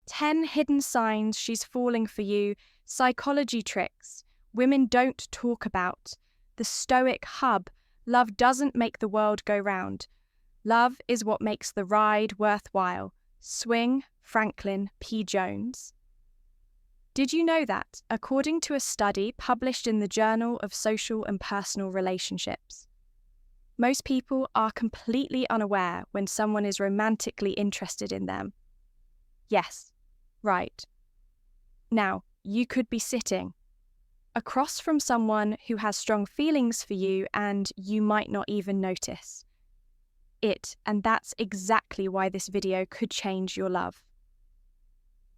10 hidden signs she's falling for you, psychology tricks women don't talk about, the Stoic hub, love doesn't make the world go round. Love is what makes the ride worthwhile. Swing, Franklin P. Jones. Did you know that, according to a study published in the Journal of Social and Personal Relationships, most people are completely unaware when someone is romantically interested in them? Yes, right. Now, you could be sitting across from someone who has strong feelings for you and you might not even notice it, and that's exactly why this video could change your love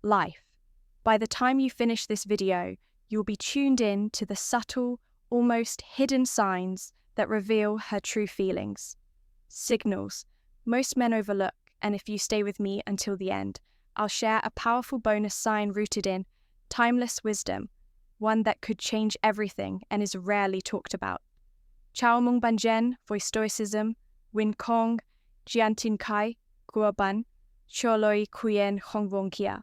life. By the time you finish this video, you'll be tuned in to the subtle, almost hidden signs that reveal her true feelings. Signals most men overlook, and if you stay with me until the end, I'll share a powerful bonus sign rooted in timeless wisdom, one that could change everything and is rarely talked about. Chao Mung Banjen for Stoicism, Win Kong, Jiantin Kai, Guoban, Choloi Kuyen Hongwong Kia,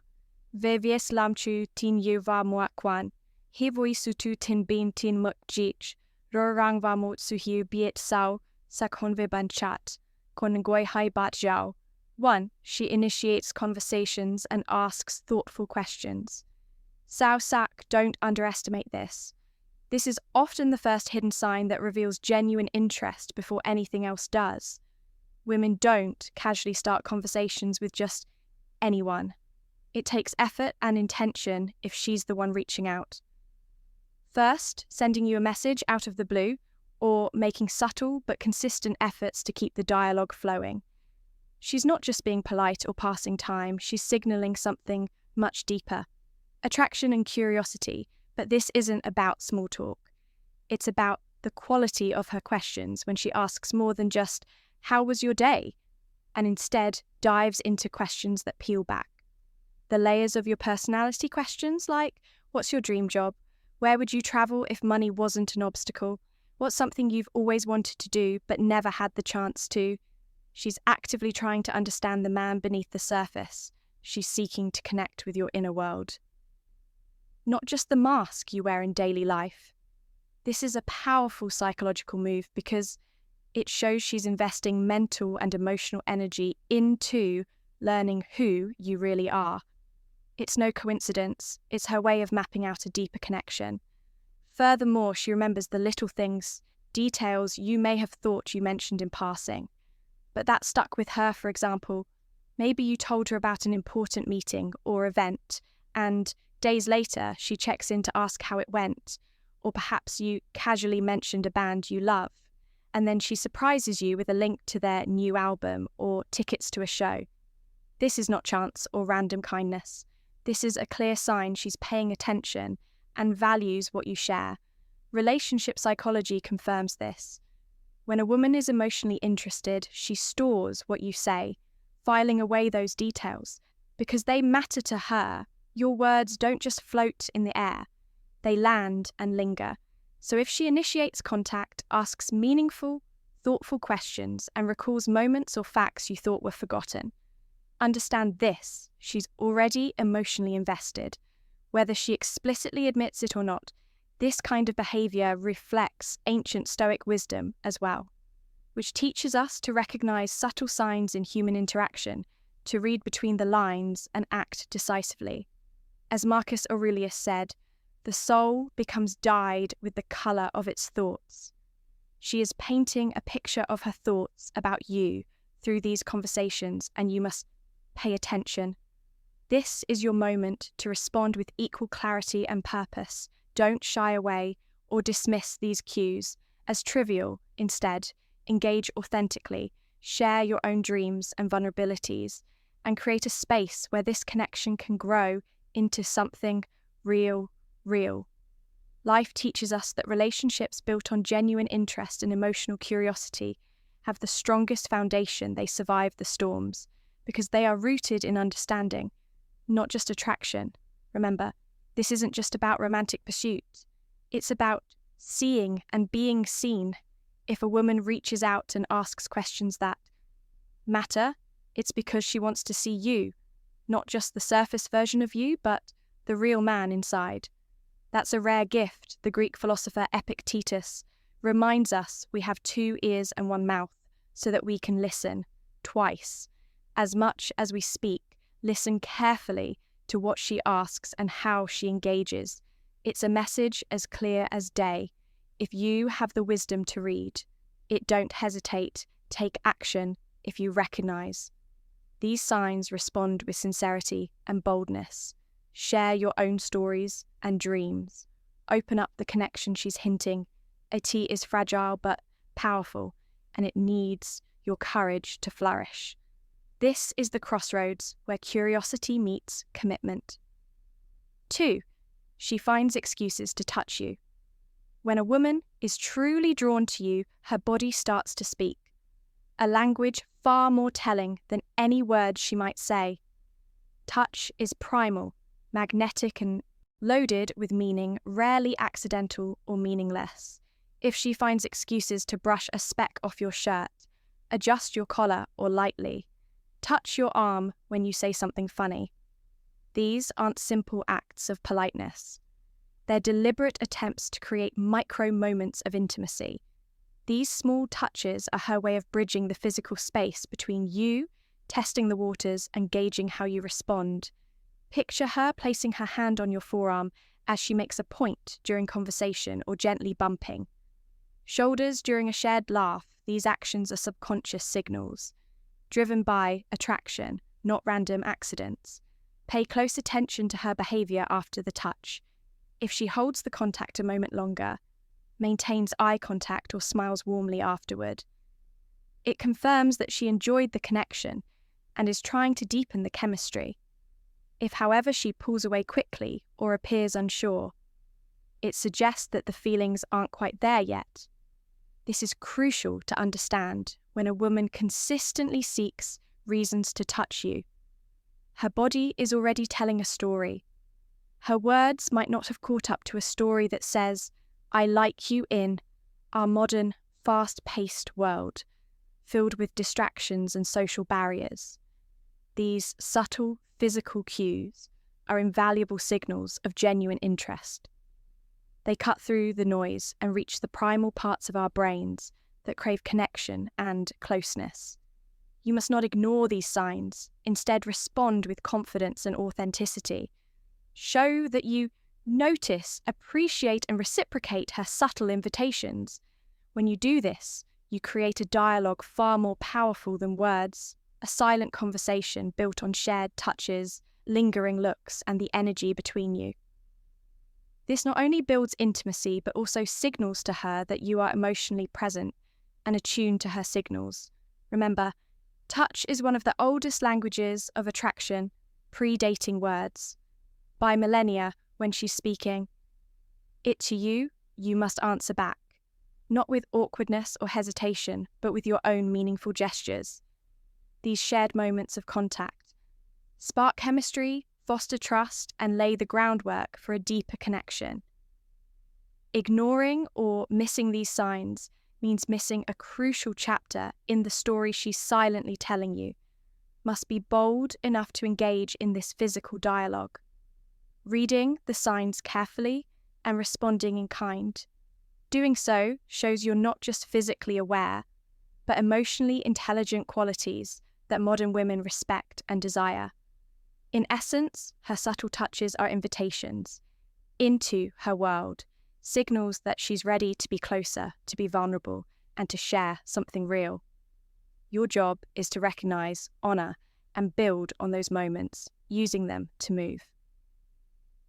Vevies Lamchu Tin Yu Va Muak Kwan, Hivoi Sutu Tin Bin Tin Muk Jich, Rorang Va Mot Suhiu Biet Sao, Sakhonve Ban Chat, Konngoi Hai Bat Jiao. 1. She initiates conversations and asks thoughtful questions. Sao Sak, don't underestimate this. This is often the first hidden sign that reveals genuine interest before anything else does. Women don't casually start conversations with just anyone. It takes effort and intention if she's the one reaching out. First, sending you a message out of the blue, or making subtle but consistent efforts to keep the dialogue flowing. She's not just being polite or passing time, she's signaling something much deeper. Attraction and curiosity, but this isn't about small talk. It's about the quality of her questions when she asks more than just, "How was your day?" and instead dives into questions that peel back. The layers of your personality questions like, what's your dream job? Where would you travel if money wasn't an obstacle? What's something you've always wanted to do but never had the chance to? She's actively trying to understand the man beneath the surface. She's seeking to connect with your inner world. Not just the mask you wear in daily life. This is a powerful psychological move because it shows she's investing mental and emotional energy into learning who you really are. It's no coincidence, it's her way of mapping out a deeper connection. Furthermore, she remembers the little things, details you may have thought you mentioned in passing. But that stuck with her, for example. Maybe you told her about an important meeting or event, and days later she checks in to ask how it went. Or perhaps you casually mentioned a band you love, and then she surprises you with a link to their new album or tickets to a show. This is not chance or random kindness. This is a clear sign she's paying attention and values what you share. Relationship psychology confirms this. When a woman is emotionally interested, she stores what you say, filing away those details, because they matter to her. Your words don't just float in the air, they land and linger. So if she initiates contact, asks meaningful, thoughtful questions, and recalls moments or facts you thought were forgotten, understand this: she's already emotionally invested. Whether she explicitly admits it or not, this kind of behavior reflects ancient Stoic wisdom as well, which teaches us to recognize subtle signs in human interaction, to read between the lines and act decisively. As Marcus Aurelius said, the soul becomes dyed with the color of its thoughts. She is painting a picture of her thoughts about you through these conversations, and you must pay attention. This is your moment to respond with equal clarity and purpose. Don't shy away or dismiss these cues as trivial. Instead, engage authentically, share your own dreams and vulnerabilities, and create a space where this connection can grow into something real. Life teaches us that relationships built on genuine interest and emotional curiosity have the strongest foundation. They survive the storms because they are rooted in understanding, not just attraction. Remember, this isn't just about romantic pursuit. It's about seeing and being seen. If a woman reaches out and asks questions that matter, it's because she wants to see you, not just the surface version of you, but the real man inside. That's a rare gift. The Greek philosopher Epictetus reminds us we have 2 ears and 1 mouth so that we can listen twice. As much as we speak, listen carefully to what she asks and how she engages. It's a message as clear as day. If you have the wisdom to read it, don't hesitate. Take action if you recognize. These signs respond with sincerity and boldness. Share your own stories and dreams. Open up the connection she's hinting. A tea is fragile but powerful, and it needs your courage to flourish. This is the crossroads where curiosity meets commitment. 2. She finds excuses to touch you. When a woman is truly drawn to you, her body starts to speak, a language far more telling than any words she might say. Touch is primal, magnetic, and loaded with meaning, rarely accidental or meaningless. If she finds excuses to brush a speck off your shirt, adjust your collar or lightly, touch your arm when you say something funny, these aren't simple acts of politeness. They're deliberate attempts to create micro moments of intimacy. These small touches are her way of bridging the physical space between you, testing the waters, and gauging how you respond. Picture her placing her hand on your forearm as she makes a point during conversation or gently bumping. Shoulders during a shared laugh, these actions are subconscious signals, driven by attraction, not random accidents. Pay close attention to her behavior after the touch. If she holds the contact a moment longer, maintains eye contact, or smiles warmly afterward, it confirms that she enjoyed the connection and is trying to deepen the chemistry. If, however, she pulls away quickly or appears unsure, it suggests that the feelings aren't quite there yet. This is crucial to understand when a woman consistently seeks reasons to touch you. Her body is already telling a story. Her words might not have caught up to a story that says, "I like you" in our modern, fast-paced world, filled with distractions and social barriers. These subtle, physical cues are invaluable signals of genuine interest. They cut through the noise and reach the primal parts of our brains that crave connection and closeness. You must not ignore these signs. Instead, respond with confidence and authenticity. Show that you notice, appreciate, and reciprocate her subtle invitations. When you do this, you create a dialogue far more powerful than words, a silent conversation built on shared touches, lingering looks, and the energy between you. This not only builds intimacy, but also signals to her that you are emotionally present and attuned to her signals. Remember, touch is one of the oldest languages of attraction, predating words. By millennia, when she's speaking it to you, you must answer back, not with awkwardness or hesitation, but with your own meaningful gestures. These shared moments of contact spark chemistry, foster trust, and lay the groundwork for a deeper connection. Ignoring or missing these signs means missing a crucial chapter in the story she's silently telling you. Must be bold enough to engage in this physical dialogue, reading the signs carefully and responding in kind. Doing so shows you're not just physically aware, but emotionally intelligent qualities that modern women respect and desire. In essence, her subtle touches are invitations into her world, signals that she's ready to be closer, to be vulnerable, and to share something real. Your job is to recognize, honor, and build on those moments, using them to move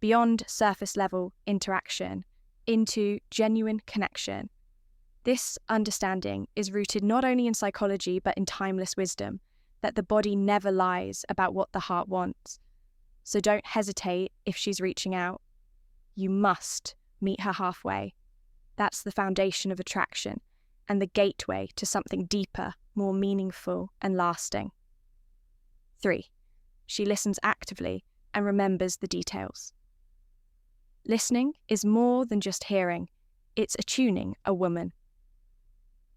beyond surface-level interaction into genuine connection. This understanding is rooted not only in psychology but in timeless wisdom, that the body never lies about what the heart wants. So don't hesitate if she's reaching out. You must meet her halfway. That's the foundation of attraction and the gateway to something deeper, more meaningful and lasting. 3. She listens actively and remembers the details. Listening is more than just hearing, it's attuning a woman.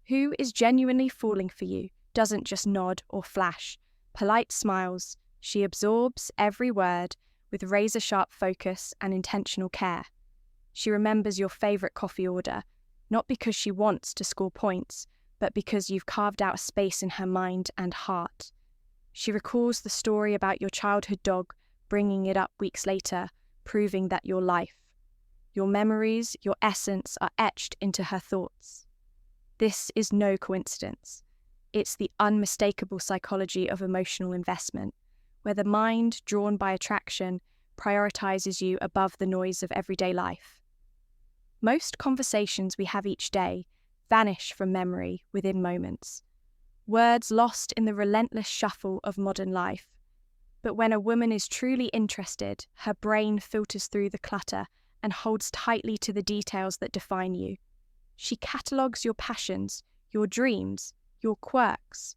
Who is genuinely falling for you doesn't just nod or flash polite smiles, She absorbs every word with razor-sharp focus and intentional care. She remembers your favorite coffee order, not because she wants to score points, but because you've carved out a space in her mind and heart. She recalls the story about your childhood dog, bringing it up weeks later, proving that your life, your memories, your essence are etched into her thoughts. This is no coincidence. It's the unmistakable psychology of emotional investment, where the mind, drawn by attraction, prioritizes you above the noise of everyday life. Most conversations we have each day vanish from memory within moments, words lost in the relentless shuffle of modern life. But when a woman is truly interested, her brain filters through the clutter and holds tightly to the details that define you. She catalogues your passions, your dreams, your quirks.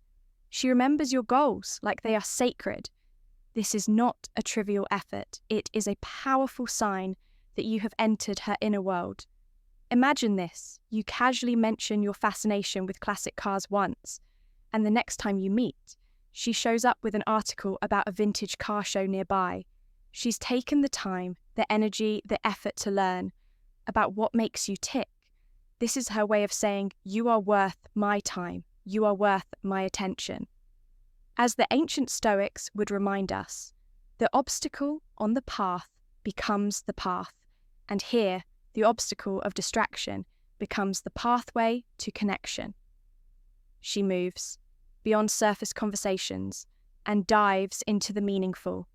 She remembers your goals like they are sacred. This is not a trivial effort. It is a powerful sign that you have entered her inner world. Imagine this. You casually mention your fascination with classic cars once, and the next time you meet, she shows up with an article about a vintage car show nearby. She's taken the time, the energy, the effort to learn about what makes you tick. This is her way of saying, you are worth my time. You are worth my attention. As the ancient Stoics would remind us, the obstacle on the path becomes the path, and here, the obstacle of distraction becomes the pathway to connection. She moves beyond surface conversations and dives into the meaningful.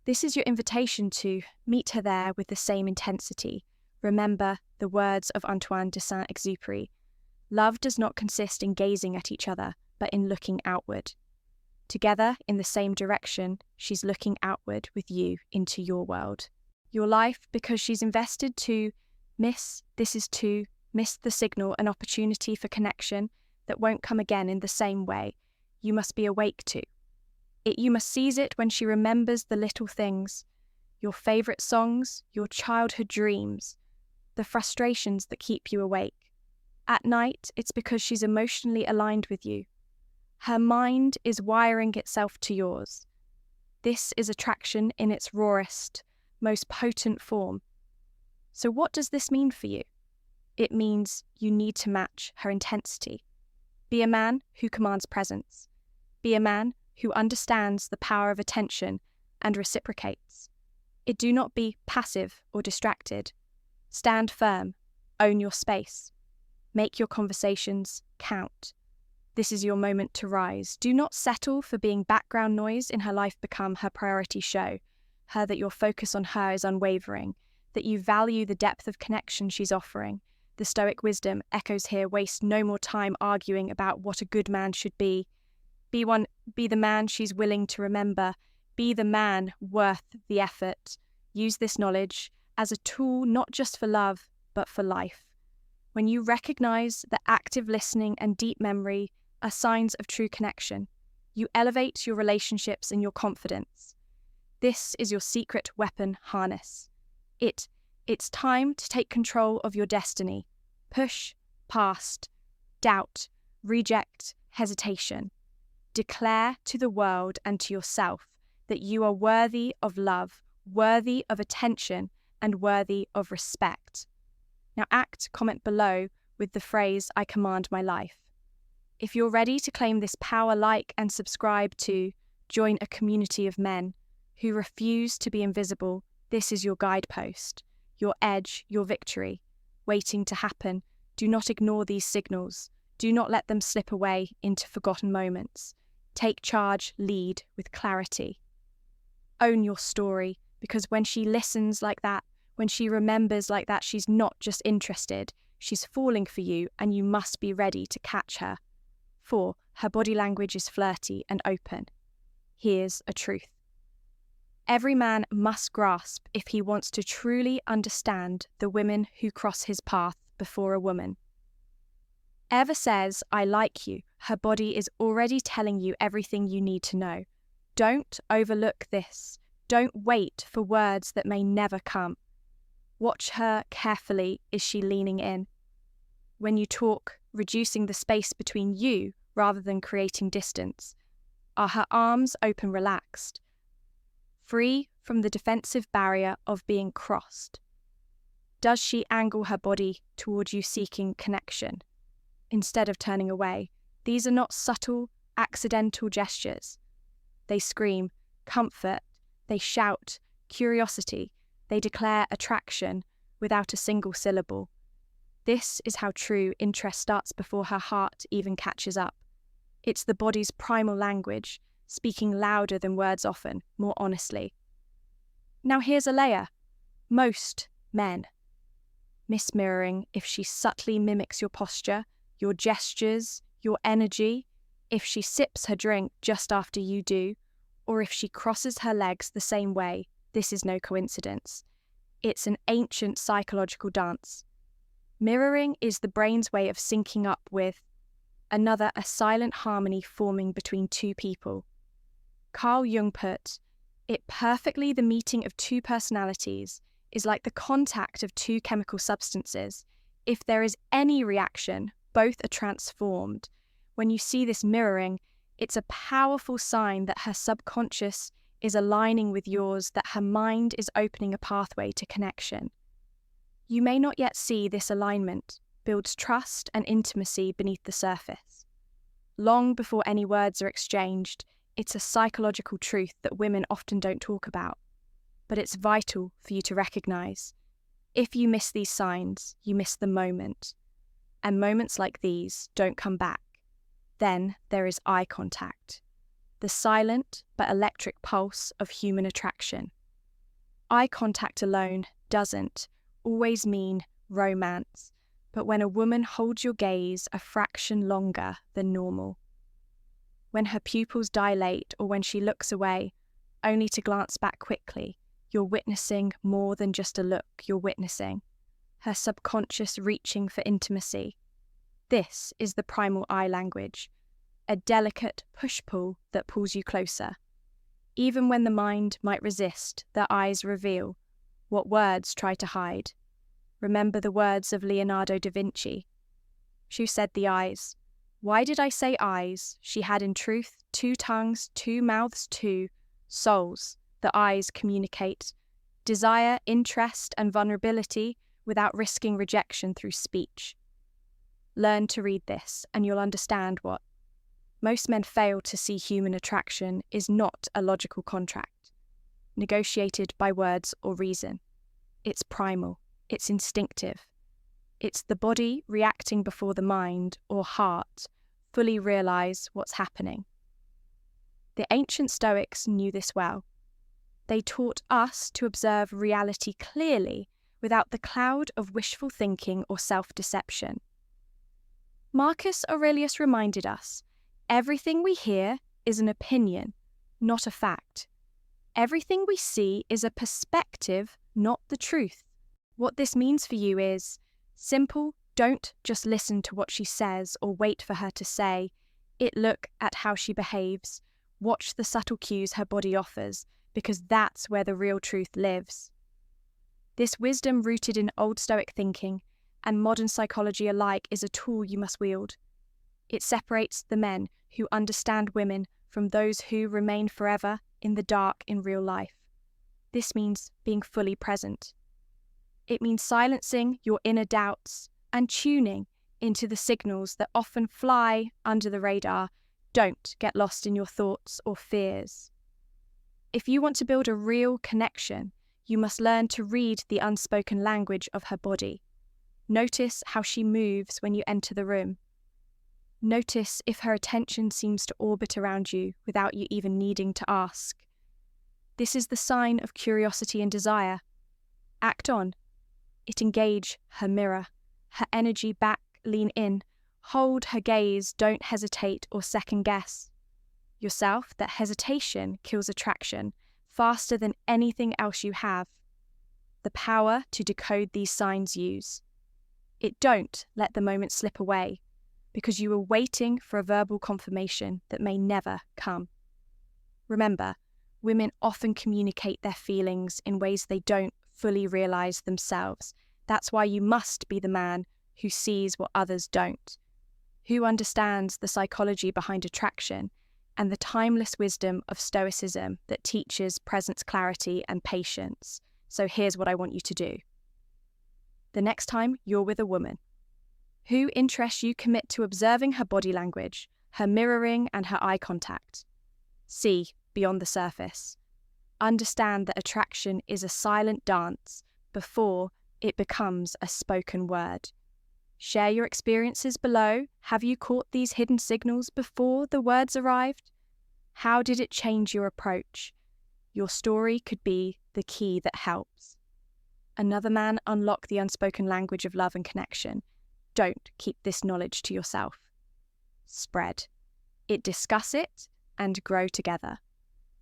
This is your invitation to meet her there with the same intensity. Remember the words of Antoine de Saint-Exupéry. Love does not consist in gazing at each other, but in looking outward. Together, in the same direction, she's looking outward with you into your world. Your life, because she's invested to miss the signal, an opportunity for connection that won't come again in the same way. You must be awake to. You must seize it when she remembers the little things, your favourite songs, your childhood dreams, the frustrations that keep you awake. At night, it's because she's emotionally aligned with you. Her mind is wiring itself to yours. This is attraction in its rawest, most potent form. So what does this mean for you? It means you need to match her intensity. Be a man who commands presence. Be a man who understands the power of attention and reciprocates. Do not be passive or distracted. Stand firm. Own your space. Make your conversations count. This is your moment to rise. Do not settle for being background noise in her life. Become her priority. Show her that your focus on her is unwavering, that you value the depth of connection she's offering. The Stoic wisdom echoes here. Waste no more time arguing about what a good man should be. Be the man she's willing to remember. Be the man worth the effort. Use this knowledge as a tool not just for love, but for life. When you recognize that active listening and deep memory are signs of true connection, you elevate your relationships and your confidence. This is your secret weapon harness. It's time to take control of your destiny. Push past doubt, reject, hesitation. Declare to the world and to yourself that you are worthy of love, worthy of attention, and worthy of respect. Now comment below with the phrase, I command my life. If you're ready to claim this power, like and subscribe to join a community of men who refuse to be invisible. This is your guidepost, your edge, your victory, waiting to happen. Do not ignore these signals. Do not let them slip away into forgotten moments. Take charge, lead with clarity. Own your story, because when she listens like that, when she remembers like that, she's not just interested, she's falling for you, and you must be ready to catch her. 4. Her body language is flirty and open. Here's a truth. Every man must grasp if he wants to truly understand the women who cross his path before a woman. Eva says, I like you. Her body is already telling you everything you need to know. Don't overlook this. Don't wait for words that may never come. Watch her carefully. Is she leaning in? When you talk, reducing the space between you rather than creating distance. Are her arms open, relaxed, free from the defensive barrier of being crossed? Does she angle her body toward you, seeking connection instead of turning away? These are not subtle, accidental gestures. They scream comfort, they shout curiosity, they declare attraction without a single syllable. This is how true interest starts before her heart even catches up. It's the body's primal language, speaking louder than words often, more honestly. Now here's a layer. Most men miss mirroring if she subtly mimics your posture, your gestures, your energy, if she sips her drink just after you do, or if she crosses her legs the same way. This is no coincidence. It's an ancient psychological dance. Mirroring is the brain's way of syncing up with another, a silent harmony forming between two people. Carl Jung put it perfectly: the meeting of two personalities is like the contact of two chemical substances. If there is any reaction, both are transformed. When you see this mirroring, it's a powerful sign that her subconscious is aligning with yours, that her mind is opening a pathway to connection. You may not yet see this alignment builds trust and intimacy beneath the surface. Long before any words are exchanged, it's a psychological truth that women often don't talk about, but it's vital for you to recognize. If you miss these signs, you miss the moment, and moments like these don't come back. Then there is eye contact, the silent but electric pulse of human attraction. Eye contact alone doesn't always mean romance, but when a woman holds your gaze a fraction longer than normal, when her pupils dilate or when she looks away, only to glance back quickly, you're witnessing more than just a look. You're witnessing her subconscious reaching for intimacy. This is the primal eye language, a delicate push-pull that pulls you closer. Even when the mind might resist, the eyes reveal what words try to hide. Remember the words of Leonardo da Vinci, who said the eyes. Why did I say eyes? She had in truth 2 tongues, 2 mouths, 2 souls. The eyes communicate desire, interest, and vulnerability without risking rejection through speech. Learn to read this, and you'll understand what most men fail to see. Human attraction is not a logical contract, negotiated by words or reason. It's primal, it's instinctive. It's the body reacting before the mind or heart fully realize what's happening. The ancient Stoics knew this well. They taught us to observe reality clearly without the cloud of wishful thinking or self-deception. Marcus Aurelius reminded us, everything we hear is an opinion, not a fact. Everything we see is a perspective, not the truth. What this means for you is simple. Don't just listen to what she says or wait for her to say it. Look at how she behaves. Watch the subtle cues her body offers, because that's where the real truth lives. This wisdom, rooted in old Stoic thinking and modern psychology alike, is a tool you must wield. It separates the men who understand women from those who remain forever in the dark in real life. This means being fully present. It means silencing your inner doubts and tuning into the signals that often fly under the radar. Don't get lost in your thoughts or fears. If you want to build a real connection, you must learn to read the unspoken language of her body. Notice how she moves when you enter the room. Notice if her attention seems to orbit around you without you even needing to ask. This is the sign of curiosity and desire. Act on it. Engage her mirror, her energy back, lean in, hold her gaze, don't hesitate or second guess yourself. That hesitation kills attraction faster than anything else you have. The power to decode these signs use it. Don't let the moment slip away because you were waiting for a verbal confirmation that may never come. Remember, women often communicate their feelings in ways they don't fully realize themselves. That's why you must be the man who sees what others don't, who understands the psychology behind attraction and the timeless wisdom of Stoicism that teaches presence, clarity, and patience. So here's what I want you to do. The next time you're with a woman who interests you, commit to observing her body language, her mirroring, and her eye contact. See beyond the surface. Understand that attraction is a silent dance before it becomes a spoken word. Share your experiences below. Have you caught these hidden signals before the words arrived? How did it change your approach? Your story could be the key that helps another man unlock the unspoken language of love and connection. Don't keep this knowledge to yourself. Spread it, discuss it, and grow together.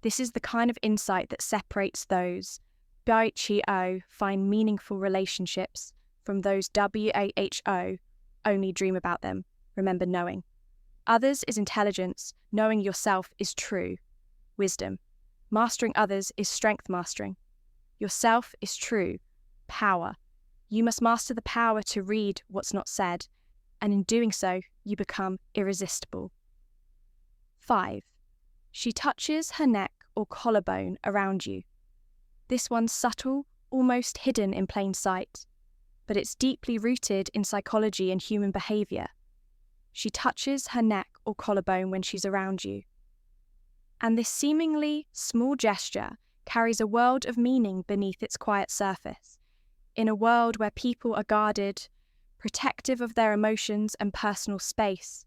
This is the kind of insight that separates those BITO find meaningful relationships from those WAHO only dream about them. Remember, knowing others is intelligence. Knowing yourself is true wisdom. Mastering others is strength. Mastering yourself is true power. You must master the power to read what's not said, and in doing so, you become irresistible. 5. She touches her neck or collarbone around you. This one's subtle, almost hidden in plain sight, but it's deeply rooted in psychology and human behavior. She touches her neck or collarbone when she's around you. And this seemingly small gesture carries a world of meaning beneath its quiet surface. In a world where people are guarded, protective of their emotions and personal space,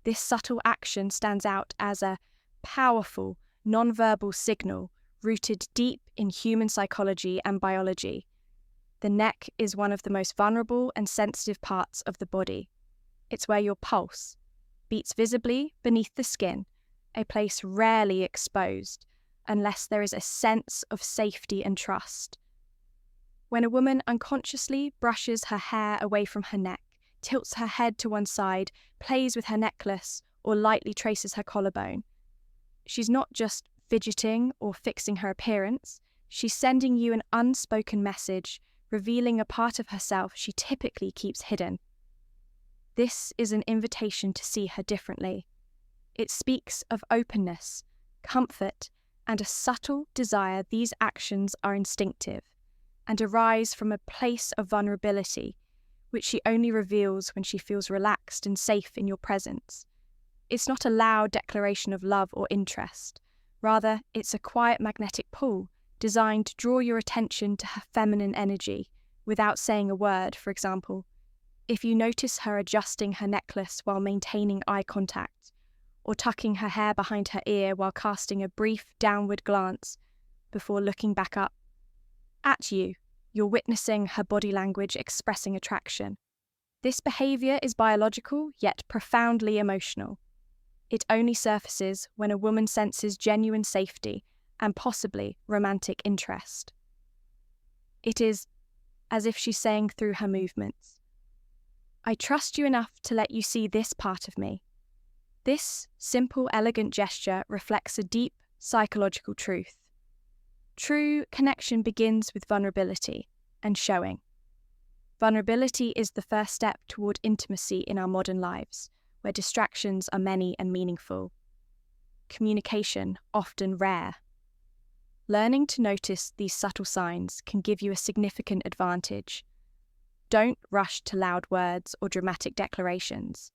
this subtle action stands out as a powerful, non-verbal signal rooted deep in human psychology and biology. The neck is one of the most vulnerable and sensitive parts of the body. It's where your pulse beats visibly beneath the skin, a place rarely exposed unless there is a sense of safety and trust. When a woman unconsciously brushes her hair away from her neck, tilts her head to one side, plays with her necklace, or lightly traces her collarbone, she's not just fidgeting or fixing her appearance, she's sending you an unspoken message, revealing a part of herself she typically keeps hidden. This is an invitation to see her differently. It speaks of openness, comfort, and a subtle desire. These actions are instinctive and arise from a place of vulnerability, which she only reveals when she feels relaxed and safe in your presence. It's not a loud declaration of love or interest. Rather, it's a quiet magnetic pull designed to draw your attention to her feminine energy without saying a word. For example, if you notice her adjusting her necklace while maintaining eye contact, or tucking her hair behind her ear while casting a brief downward glance before looking back up at you, you're witnessing her body language expressing attraction. This behavior is biological yet profoundly emotional. It only surfaces when a woman senses genuine safety and possibly romantic interest. It is as if she's saying through her movements, "I trust you enough to let you see this part of me." This simple, elegant gesture reflects a deep psychological truth. True connection begins with vulnerability and showing. Vulnerability is the first step toward intimacy in our modern lives, where distractions are many and meaningful. Communication often rare. Learning to notice these subtle signs can give you a significant advantage. Don't rush to loud words or dramatic declarations.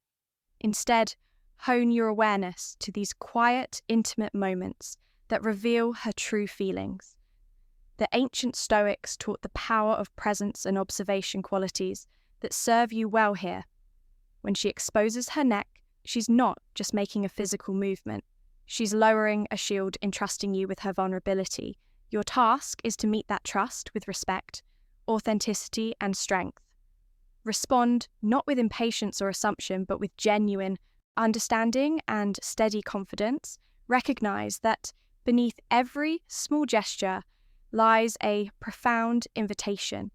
Instead, hone your awareness to these quiet, intimate moments that reveal her true feelings. The ancient Stoics taught the power of presence and observation, qualities that serve you well here. When she exposes her neck, she's not just making a physical movement. She's lowering a shield, entrusting you with her vulnerability. Your task is to meet that trust with respect, authenticity, and strength. Respond not with impatience or assumption, but with genuine understanding and steady confidence. Recognize that beneath every small gesture lies a profound invitation,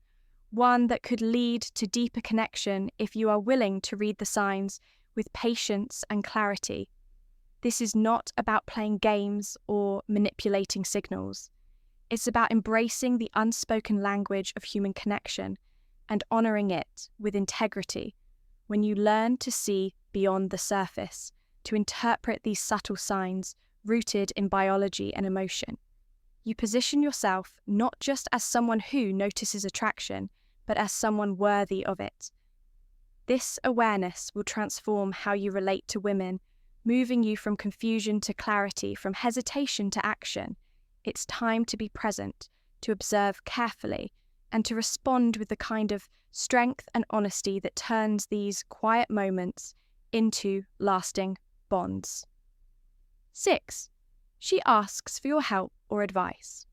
one that could lead to deeper connection if you are willing to read the signs with patience and clarity. This is not about playing games or manipulating signals. It's about embracing the unspoken language of human connection and honoring it with integrity. When you learn to see beyond the surface, to interpret these subtle signs rooted in biology and emotion. You position yourself not just as someone who notices attraction, but as someone worthy of it. This awareness will transform how you relate to women, moving you from confusion to clarity, from hesitation to action. It's time to be present, to observe carefully, and to respond with the kind of strength and honesty that turns these quiet moments into lasting bonds. 6. She asks for your help or advice.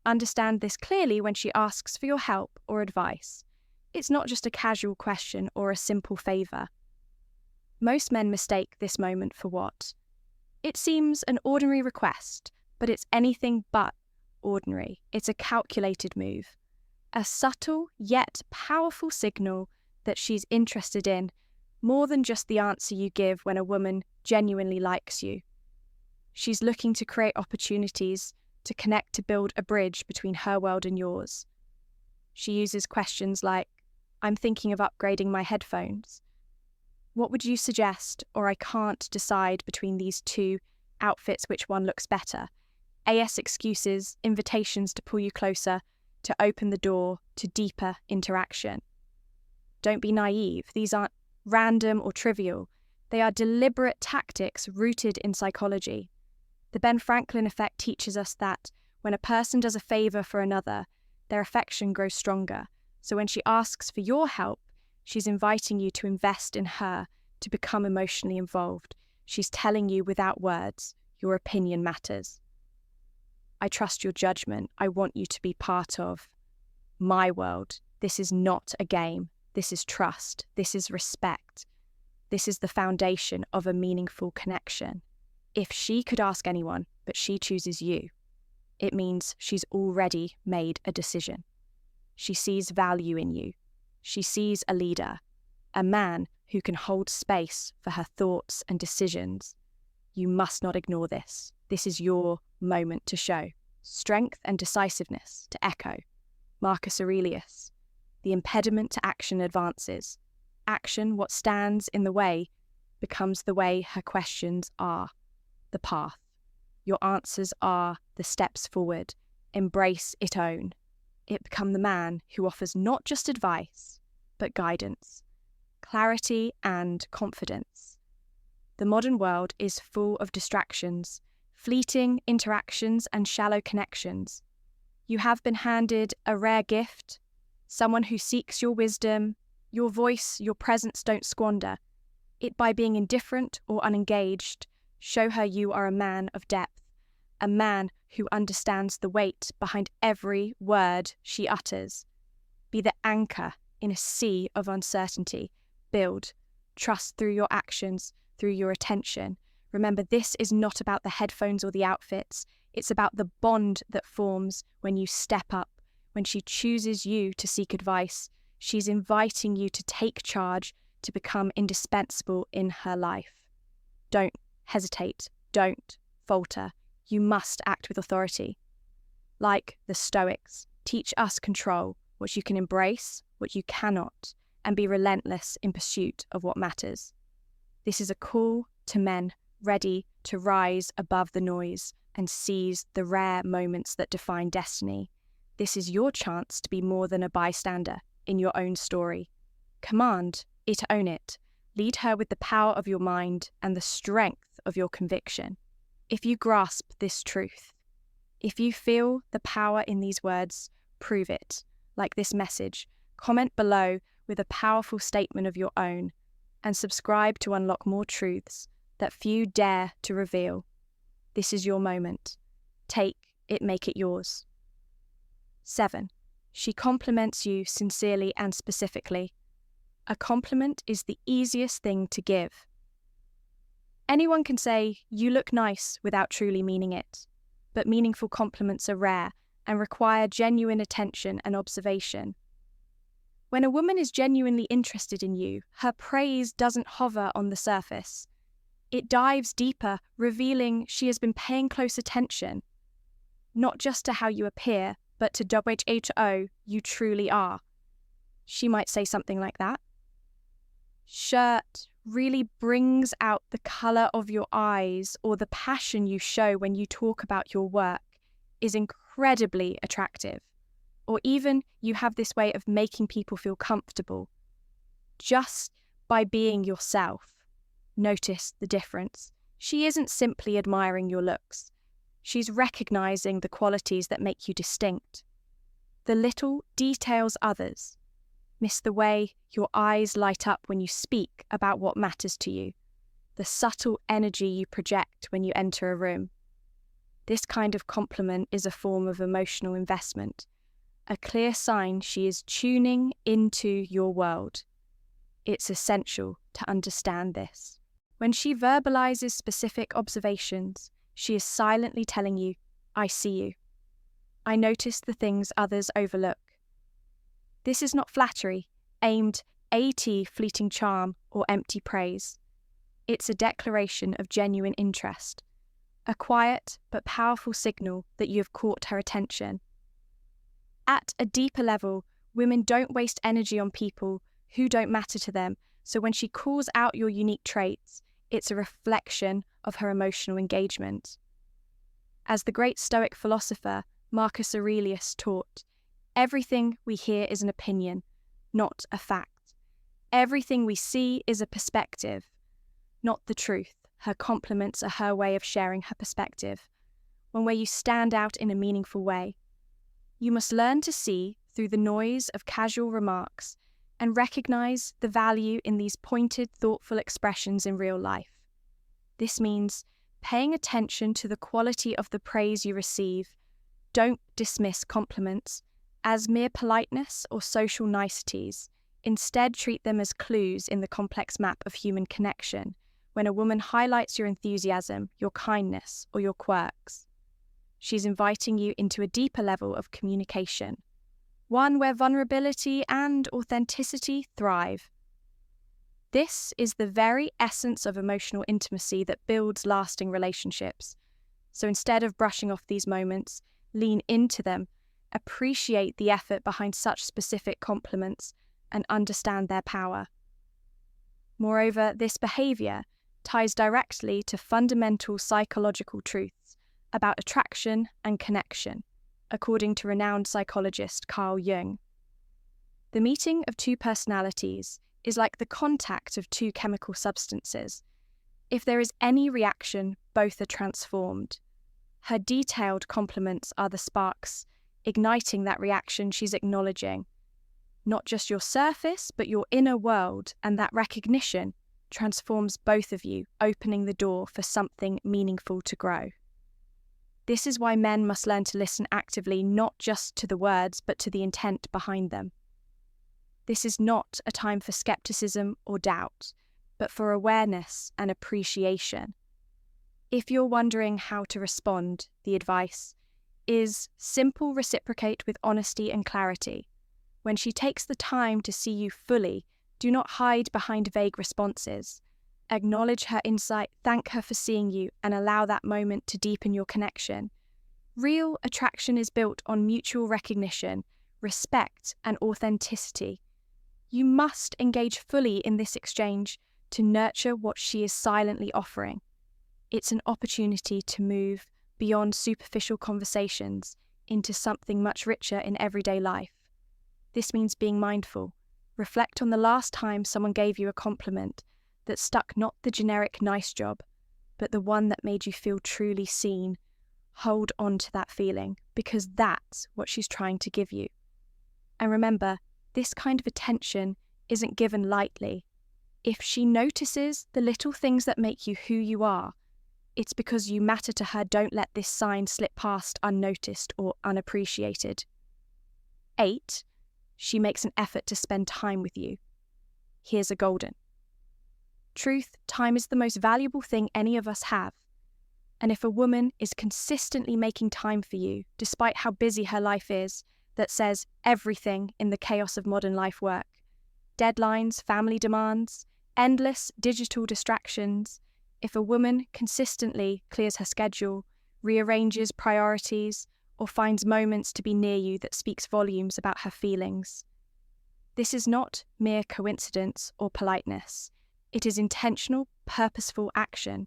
Understand this clearly when she asks for your help or advice. It's not just a casual question or a simple favour. Most men mistake this moment for what? It seems an ordinary request, but it's anything but ordinary. It's a calculated move. A subtle yet powerful signal that she's interested in more than just the answer you give when a woman genuinely likes you. She's looking to create opportunities to connect, to build a bridge between her world and yours. She uses questions like, I'm thinking of upgrading my headphones. What would you suggest? Or I can't decide between these two outfits which one looks better. AS excuses, invitations to pull you closer, to open the door to deeper interaction. Don't be naive. These aren't random or trivial. They are deliberate tactics rooted in psychology. The Ben Franklin effect teaches us that when a person does a favor for another, their affection grows stronger. So when she asks for your help, she's inviting you to invest in her, to become emotionally involved. She's telling you without words, your opinion matters. I trust your judgment. I want you to be part of my world. This is not a game. This is trust. This is respect. This is the foundation of a meaningful connection. If she could ask anyone, but she chooses you, it means she's already made a decision. She sees value in you. She sees a leader, a man who can hold space for her thoughts and decisions. You must not ignore this. This is your moment to show. Strength and decisiveness to echo. Marcus Aurelius. The impediment to action advances. Action, what stands in the way, becomes the way her questions are. The path. Your answers are the steps forward. Embrace it, own. It become the man who offers not just advice, but guidance, clarity and confidence. The modern world is full of distractions, fleeting interactions and shallow connections. You have been handed a rare gift, someone who seeks your wisdom, your voice, your presence. Don't squander it by being indifferent or unengaged. Show her you are a man of depth, a man who understands the weight behind every word she utters. Be the anchor in a sea of uncertainty. Build trust through your actions, through your attention. Remember, this is not about the headphones or the outfits. It's about the bond that forms when you step up. When she chooses you to seek advice, she's inviting you to take charge, to become indispensable in her life. Don't hesitate. Don't falter. You must act with authority. Like the Stoics, teach us control, what you can embrace, what you cannot, and be relentless in pursuit of what matters. This is a call to men ready to rise above the noise and seize the rare moments that define destiny. This is your chance to be more than a bystander in your own story. Command it, own it. Lead her with the power of your mind and the strength of your conviction. If you grasp this truth, if you feel the power in these words, prove it. Like this message, comment below with a powerful statement of your own, and subscribe to unlock more truths that few dare to reveal. This is your moment. Take it, make it yours. 7. She compliments you sincerely and specifically. A compliment is the easiest thing to give. Anyone can say, "You look nice," without truly meaning it. But meaningful compliments are rare and require genuine attention and observation. When a woman is genuinely interested in you, her praise doesn't hover on the surface. It dives deeper, revealing she has been paying close attention, not just to how you appear, but to WHO you truly are. She might say something like that. Shirt really brings out the color of your eyes or the passion you show when you talk about your work is incredibly attractive. Or even you have this way of making people feel comfortable just by being yourself. Notice the difference. She isn't simply admiring your looks. She's recognizing the qualities that make you distinct. The little details others miss, the way your eyes light up when you speak about what matters to you, the subtle energy you project when you enter a room. This kind of compliment is a form of emotional investment, a clear sign she is tuning into your world. It's essential to understand this. When she verbalizes specific observations, she is silently telling you, I see you. I notice the things others overlook. This is not flattery, aimed at fleeting charm or empty praise. It's a declaration of genuine interest, a quiet but powerful signal that you have caught her attention. At a deeper level, women don't waste energy on people who don't matter to them, so when she calls out your unique traits, it's a reflection of her emotional engagement. As the great Stoic philosopher Marcus Aurelius taught, everything we hear is an opinion, not a fact. Everything we see is a perspective, not the truth. Her compliments are her way of sharing her perspective, one where you stand out in a meaningful way. You must learn to see through the noise of casual remarks and recognize the value in these pointed, thoughtful expressions in real life. This means paying attention to the quality of the praise you receive. Don't dismiss compliments as mere politeness or social niceties. Instead, treat them as clues in the complex map of human connection. When a woman highlights your enthusiasm, your kindness, or your quirks, she's inviting you into a deeper level of communication, one where vulnerability and authenticity thrive. This is the very essence of emotional intimacy that builds lasting relationships. So instead of brushing off these moments, lean into them, appreciate the effort behind such specific compliments, and understand their power. Moreover, this behavior ties directly to fundamental psychological truths about attraction and connection, according to renowned psychologist Carl Jung. The meeting of two personalities is like the contact of two chemical substances. If there is any reaction, both are transformed. Her detailed compliments are the sparks, igniting that reaction she's acknowledging. Not just your surface, but your inner world, and that recognition transforms both of you, opening the door for something meaningful to grow. This is why men must learn to listen actively, not just to the words, but to the intent behind them. This is not a time for skepticism or doubt, but for awareness and appreciation. If you're wondering how to respond, the advice is simple: reciprocate with honesty and clarity. When she takes the time to see you fully, do not hide behind vague responses. Acknowledge her insight, thank her for seeing you, and allow that moment to deepen your connection. Real attraction is built on mutual recognition, respect, and authenticity. You must engage fully in this exchange to nurture what she is silently offering. It's an opportunity to move beyond superficial conversations into something much richer in everyday life. This means being mindful. Reflect on the last time someone gave you a compliment that stuck, not the generic nice job, but the one that made you feel truly seen. Hold on to that feeling, because that's what she's trying to give you. And remember, this kind of attention isn't given lightly. If she notices the little things that make you who you are, it's because you matter to her. Don't let this sign slip past unnoticed or unappreciated. 8. She makes an effort to spend time with you. Here's a golden truth: time is the most valuable thing any of us have. And if a woman is consistently making time for you, despite how busy her life is, that says everything in the chaos of modern life work. Deadlines, family demands, endless digital distractions. If a woman consistently clears her schedule, rearranges priorities, or finds moments to be near you, that speaks volumes about her feelings. This is not mere coincidence or politeness. It is intentional, purposeful action.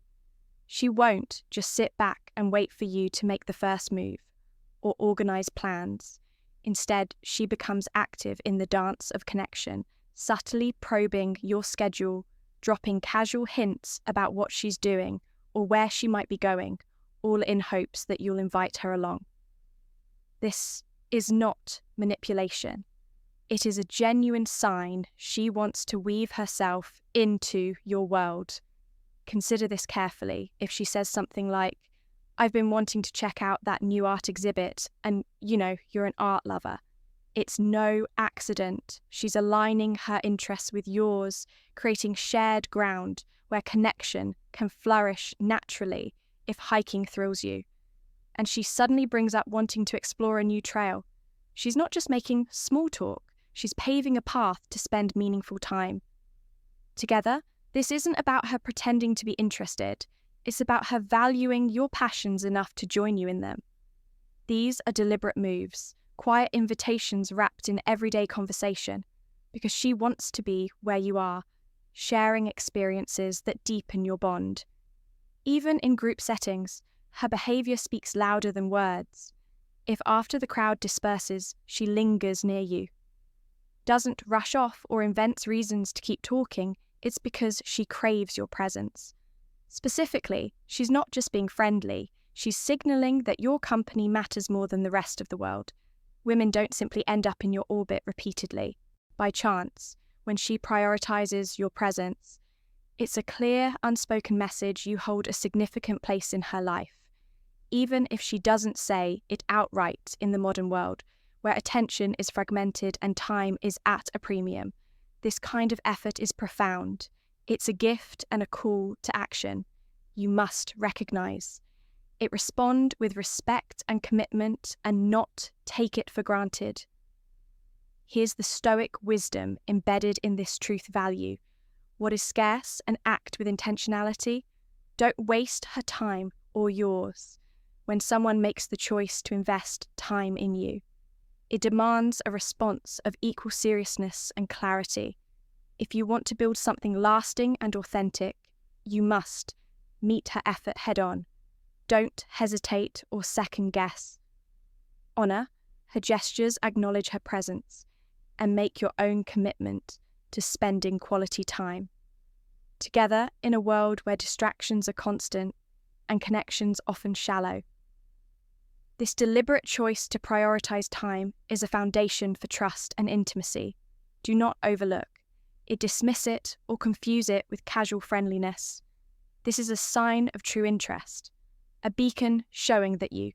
She won't just sit back and wait for you to make the first move or organize plans. Instead, she becomes active in the dance of connection, subtly probing your schedule, dropping casual hints about what she's doing or where she might be going, all in hopes that you'll invite her along. This is not manipulation. It is a genuine sign she wants to weave herself into your world. Consider this carefully. If she says something like, "I've been wanting to check out that new art exhibit, and you're an art lover," it's no accident. She's aligning her interests with yours, creating shared ground where connection can flourish naturally if hiking thrills you. And she suddenly brings up wanting to explore a new trail. She's not just making small talk, she's paving a path to spend meaningful time. Together, this isn't about her pretending to be interested, it's about her valuing your passions enough to join you in them. These are deliberate moves, quiet invitations wrapped in everyday conversation, because she wants to be where you are, sharing experiences that deepen your bond. Even in group settings, her behaviour speaks louder than words. If after the crowd disperses, she lingers near you, doesn't rush off or invents reasons to keep talking, it's because she craves your presence. Specifically, she's not just being friendly, she's signalling that your company matters more than the rest of the world. Women don't simply end up in your orbit repeatedly, by chance, when she prioritizes your presence. It's a clear, unspoken message you hold a significant place in her life, even if she doesn't say it outright in the modern world, where attention is fragmented and time is at a premium. This kind of effort is profound. It's a gift and a call to action. You must recognize it, respond with respect and commitment, and not take it for granted. Here's the Stoic wisdom embedded in this truth value. What is scarce, and act with intentionality. Don't waste her time or yours when someone makes the choice to invest time in you. It demands a response of equal seriousness and clarity. If you want to build something lasting and authentic, you must meet her effort head-on. Don't hesitate or second-guess. Honor her gestures, acknowledge her presence, and make your own commitment to spending quality time. Together, in a world where distractions are constant and connections often shallow. This deliberate choice to prioritize time is a foundation for trust and intimacy. Do not overlook it, dismiss it, or confuse it with casual friendliness. This is a sign of true interest, a beacon showing that you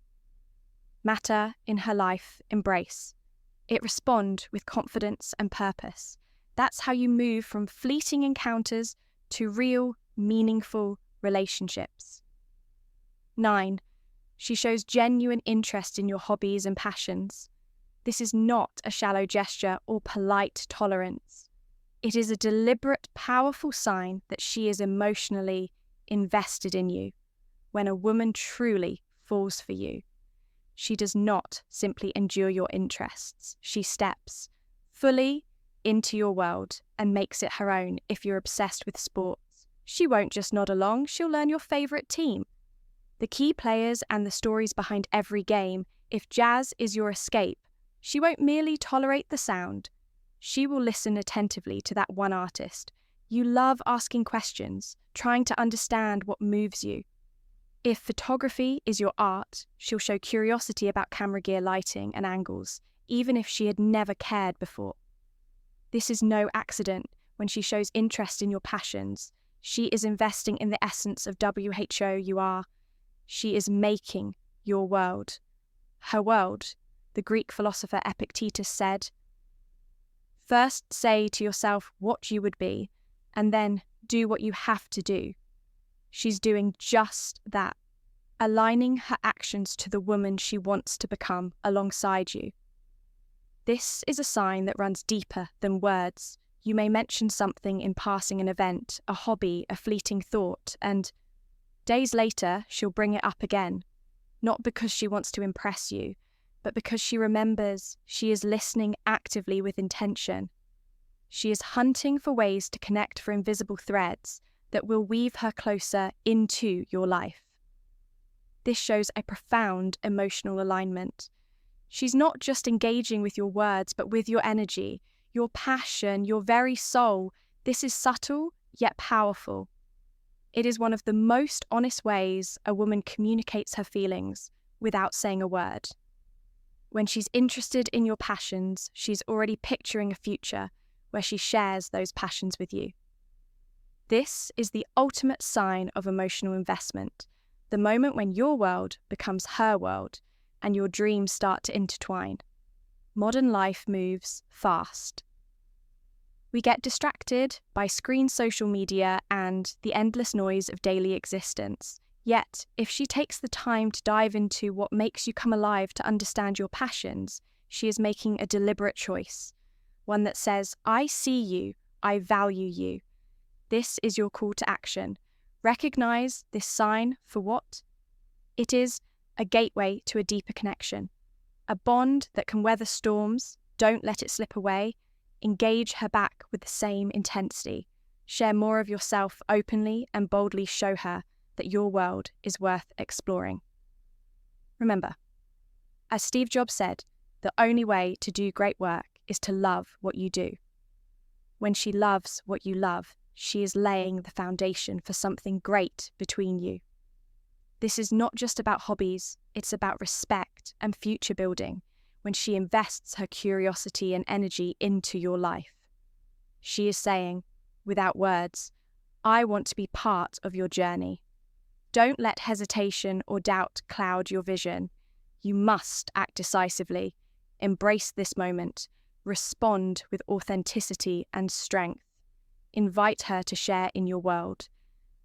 matter in her life. Embrace it, respond with confidence and purpose. That's how you move from fleeting encounters to real, meaningful relationships. 9. She shows genuine interest in your hobbies and passions. This is not a shallow gesture or polite tolerance. It is a deliberate, powerful sign that she is emotionally invested in you. When a woman truly falls for you, she does not simply endure your interests. She steps fully into your world and makes it her own. If you're obsessed with sports, she won't just nod along, she'll learn your favourite team, the key players and the stories behind every game. If jazz is your escape, she won't merely tolerate the sound. She will listen attentively to that one artist. You love asking questions, trying to understand what moves you. If photography is your art, she'll show curiosity about camera gear, lighting, and angles, even if she had never cared before. This is no accident. When she shows interest in your passions, she is investing in the essence of WHO you are. She is making your world her world. The Greek philosopher Epictetus said, "First say to yourself what you would be, and then do what you have to do." She's doing just that, aligning her actions to the woman she wants to become alongside you. This is a sign that runs deeper than words. You may mention something in passing, an event, a hobby, a fleeting thought, and days later she'll bring it up again, not because she wants to impress you, but because she remembers she is listening actively with intention. She is hunting for ways to connect for invisible threads that will weave her closer into your life. This shows a profound emotional alignment. She's not just engaging with your words, but with your energy, your passion, your very soul. This is subtle, yet powerful. It is one of the most honest ways a woman communicates her feelings without saying a word. When she's interested in your passions, she's already picturing a future where she shares those passions with you. This is the ultimate sign of emotional investment, the moment when your world becomes her world and your dreams start to intertwine. Modern life moves fast. We get distracted by screen, social media, and the endless noise of daily existence. Yet, if she takes the time to dive into what makes you come alive to understand your passions, she is making a deliberate choice. One that says, I see you, I value you. This is your call to action. Recognize this sign for what it is: a gateway to a deeper connection. A bond that can weather storms. Don't let it slip away. Engage her back with the same intensity. Share more of yourself openly and boldly show her that your world is worth exploring. Remember, as Steve Jobs said, the only way to do great work is to love what you do. When she loves what you love, she is laying the foundation for something great between you. This is not just about hobbies, it's about respect and future building when she invests her curiosity and energy into your life. She is saying, without words, I want to be part of your journey. Don't let hesitation or doubt cloud your vision. You must act decisively. Embrace this moment. Respond with authenticity and strength. Invite her to share in your world.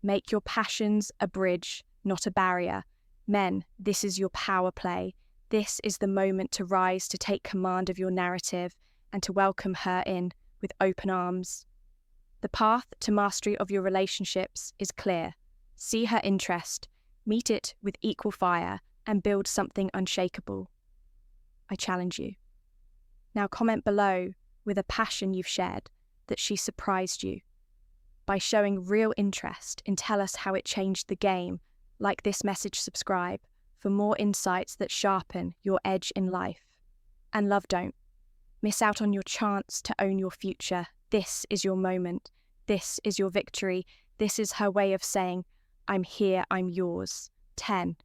Make your passions a bridge, not a barrier. Men, this is your power play. This is the moment to rise, to take command of your narrative, and to welcome her in with open arms. The path to mastery of your relationships is clear. See her interest, meet it with equal fire, and build something unshakable. I challenge you. Now comment below with a passion you've shared that she surprised you. By showing real interest, and tell us how it changed the game. Like this message, subscribe for more insights that sharpen your edge in life. And love, don't miss out on your chance to own your future. This is your moment. This is your victory. This is her way of saying, I'm here, I'm yours. 10.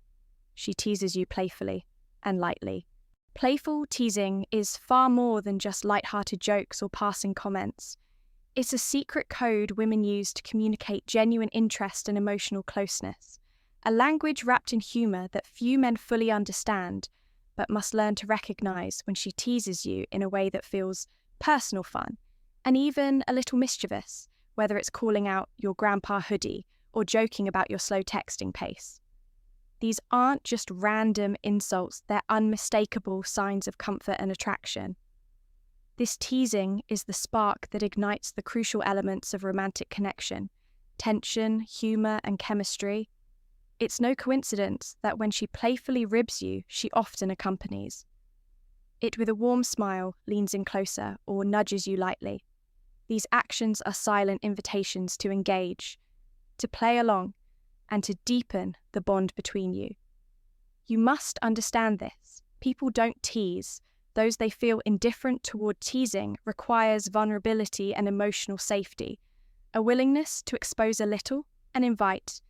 She teases you playfully and lightly. Playful teasing is far more than just light-hearted jokes or passing comments. It's a secret code women use to communicate genuine interest and emotional closeness. A language wrapped in humour that few men fully understand, but must learn to recognise when she teases you in a way that feels personal fun, and even a little mischievous, whether it's calling out your grandpa hoodie or joking about your slow texting pace. These aren't just random insults, they're unmistakable signs of comfort and attraction. This teasing is the spark that ignites the crucial elements of romantic connection: tension, humour, and chemistry. It's no coincidence that when she playfully ribs you, she often accompanies it with a warm smile, leans in closer, or nudges you lightly. These actions are silent invitations to engage, to play along, and to deepen the bond between you. You must understand this. People don't tease. Those they feel indifferent toward teasing requires vulnerability and emotional safety, a willingness to expose a little and invite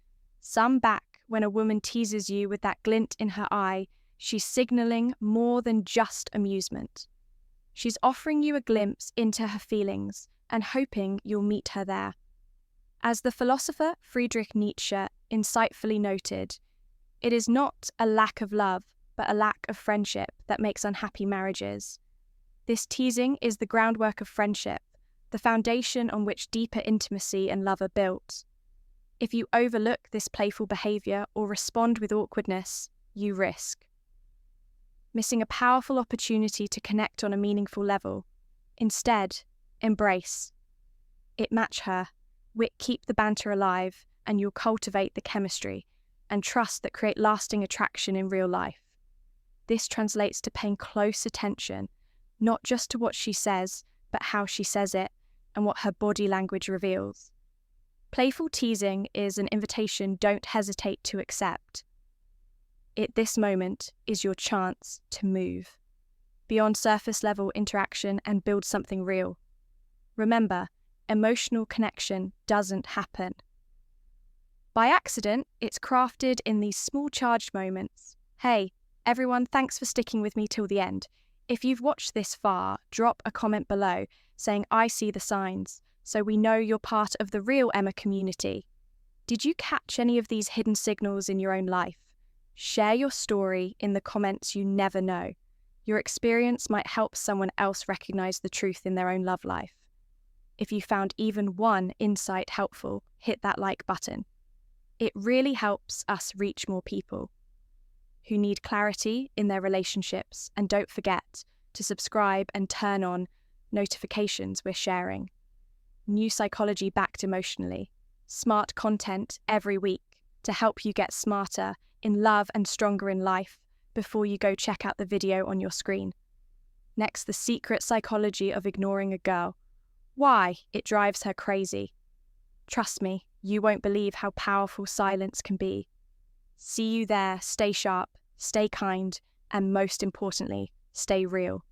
some back. When a woman teases you with that glint in her eye, she's signaling more than just amusement. She's offering you a glimpse into her feelings and hoping you'll meet her there. As the philosopher Friedrich Nietzsche insightfully noted, it is not a lack of love, but a lack of friendship that makes unhappy marriages. This teasing is the groundwork of friendship, the foundation on which deeper intimacy and love are built. If you overlook this playful behaviour or respond with awkwardness, you risk missing a powerful opportunity to connect on a meaningful level. Instead, embrace it, match her, keep the banter alive, and you'll cultivate the chemistry and trust that create lasting attraction in real life. This translates to paying close attention, not just to what she says, but how she says it, and what her body language reveals. Playful teasing is an invitation don't hesitate to accept. This moment is your chance to move beyond surface level interaction and build something real. Remember, emotional connection doesn't happen by accident. It's crafted in these small charged moments. Hey, everyone, thanks for sticking with me till the end. If you've watched this far, drop a comment below saying I see the signs, so we know you're part of the real Emma community. Did you catch any of these hidden signals in your own life? Share your story in the comments. You never know. Your experience might help someone else recognize the truth in their own love life. If you found even one insight helpful, hit that like button. It really helps us reach more people who need clarity in their relationships, and don't forget to subscribe and turn on notifications. We're sharing new psychology backed emotionally, smart content every week to help you get smarter in love and stronger in life before you go check out the video on your screen. Next, the secret psychology of ignoring a girl. Why it drives her crazy. Trust me, you won't believe how powerful silence can be. See you there. Stay sharp, stay kind, and most importantly, stay real.